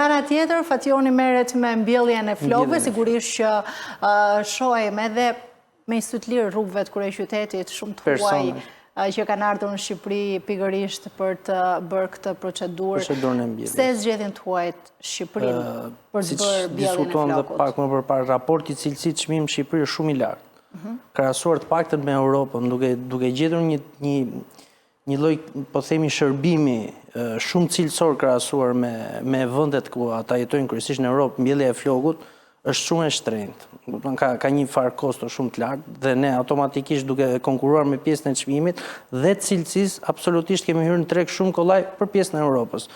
Ana tjetër, Fationi merret me mbjelljen e flokëve, sigurisht që shohim edhe me sy të lirë rrugëve të kryeqytetit shumë të huaj që kanë ardhur në Shqipëri pikërisht për të bërë këtë procedurë. Se zgjedhin të huajt Shqipërinë për të bërë mbjelljen e flokut? Diskutuam dhe pak më përpara, raporti cilësi çmim Shqipëri është shumë i lartë. Krahasuar të paktën me Europën, duke gjetur një lloj, po themi, shërbimi shumë cilësor krahasuar me vendet ku ata jetojnë kryesisht në Europë, mbjellja e flokut është shumë e shtrenjtë. Ka një farë kosto shumë të lartë dhe ne automatikisht duke konkuruar me pjesën e çmimit dhe të cilësisë absolutisht kemi hyrë në treg shumë kollaj për pjesën e Europës.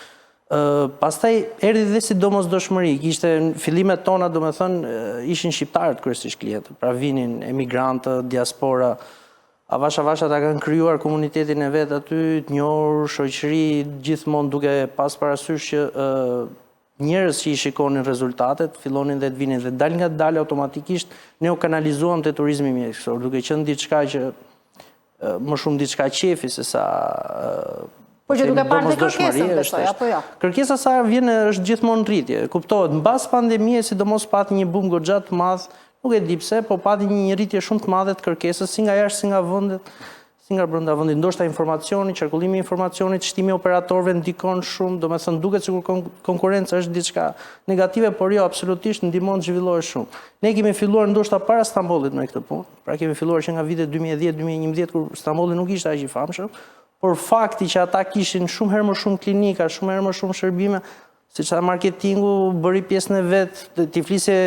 Pastaj erdhi dhe si domosdoshmëri, kishte fillimet tona, domethënë ishin shqiptarët kryesisht klientë, pra vinin emigrantë, diaspora. Avasha ta kanë krijuar komunitetin e vet aty, të njohur, shoqëri, gjithmonë duke pas parasysh që njerëz që i shikonin rezultatet, fillonin dhe të vinin dhe dal nga dal automatikisht ne u kanalizuam te turizmi mjekësor, duke qenë diçka që më shumë diçka qefi se sa por që duke parë dhe kërkesën, besoj, apo jo? Kërkesa sa vjen është gjithmonë rritje. Kuptohet, mbas pandemisë, sidomos pati një boom goxha të madh, nuk e di pse, po pati një rritje shumë të madhe të kërkesës, si nga jashtë, si nga vendet, si nga brenda vendit. Ndoshta informacioni, qarkullimi i informacionit, shtimi i operatorëve ndikon shumë, domethënë duket sikur konkurenca është diçka negative, por jo, absolutisht ndihmon të zhvillohet shumë. Ne kemi filluar ndoshta para Stambollit me këtë punë. Pra kemi filluar që nga vitet 2010-2011 kur Stambolli nuk ishte aq i famshëm, por fakti që ata kishin shumë herë më shumë klinika, shumë herë më shumë shërbime, siç marketingu bëri pjesën e vet, ti flisje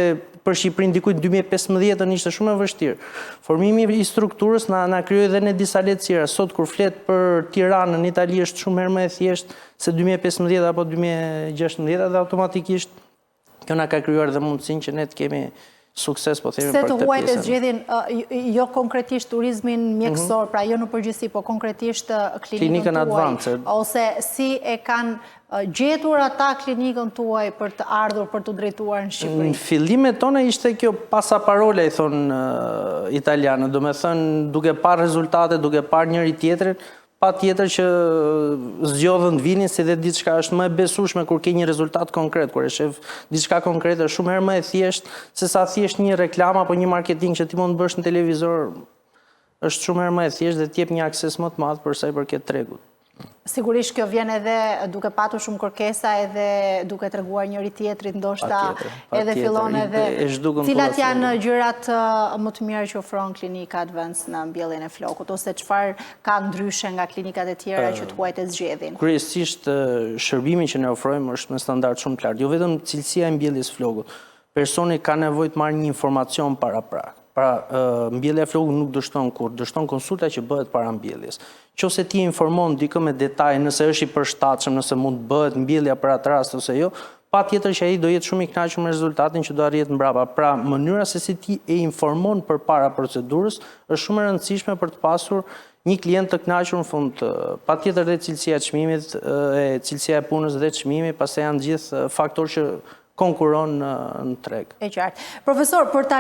për Shqipërinë dikujt 2015 ishte shumë e vështirë. Formimi i strukturës na krijoi edhe ne disa lehtësira. Sot kur flet për Tiranën në Itali është shumë herë më e thjeshtë se 2015 apo 2016 dhe automatikisht kjo na ka krijuar dhe mundësinë që ne të kemi sukses, po themi, për këtë pjesë. Se të huajt e zgjedhin jo konkretisht turizmin mjekësor, pra jo në përgjithësi, po konkretisht klinikën tuaj, ose si e kanë gjetur ata klinikën tuaj për të ardhur, për të drejtuar në Shqipëri? Në fillimet tona ishte kjo pasaparole, i thonë italianë, do me thënë duke parë rezultate, duke parë njëri tjetrin, pa tjetër që zgjodhen të vinin si dhe diçka është më e besueshme kur ke një rezultat konkret, kur e shef diçka konkrete është shumë herë më e thjeshtë se sa thjesht një reklam apo një marketing që ti mund të bësh në televizor, është shumë herë më e thjeshtë dhe të jep një akses më të madh për sa i përket tregut. Sigurisht kjo vjen edhe duke patur shumë kërkesa edhe duke treguar njëri tjetrit ndoshta edhe fillon edhe cilat janë gjërat më të mira që ofron klinika Advance në mbjelljen e flokut ose çfarë ka ndryshe nga klinikat e tjera që të huajt e zgjedhin? Kryesisht shërbimi që ne ofrojmë është me standard shumë të lartë, jo vetëm cilësia e mbjelljes flokut. Personi ka nevojë të marrë një informacion paraprak. Pra, mbjellja e flokut nuk dështon kur, dështon konsulta që bëhet para mbjelljes. Nëse ti informon dikë me detaj, nëse është i përshtatshëm, nëse mund të bëhet mbjellja për atë rast ose jo, patjetër që ai do jetë shumë i kënaqur me rezultatin që do arrihet mbrapa. Pra, mënyra se si ti e informon përpara procedurës është shumë e rëndësishme për të pasur një klient të kënaqur në fund. Patjetër dhe cilësia e çmimit, cilësia e punës dhe çmimi, pastaj janë gjithë faktorë që konkuron në treg. E qartë. Profesor, për ta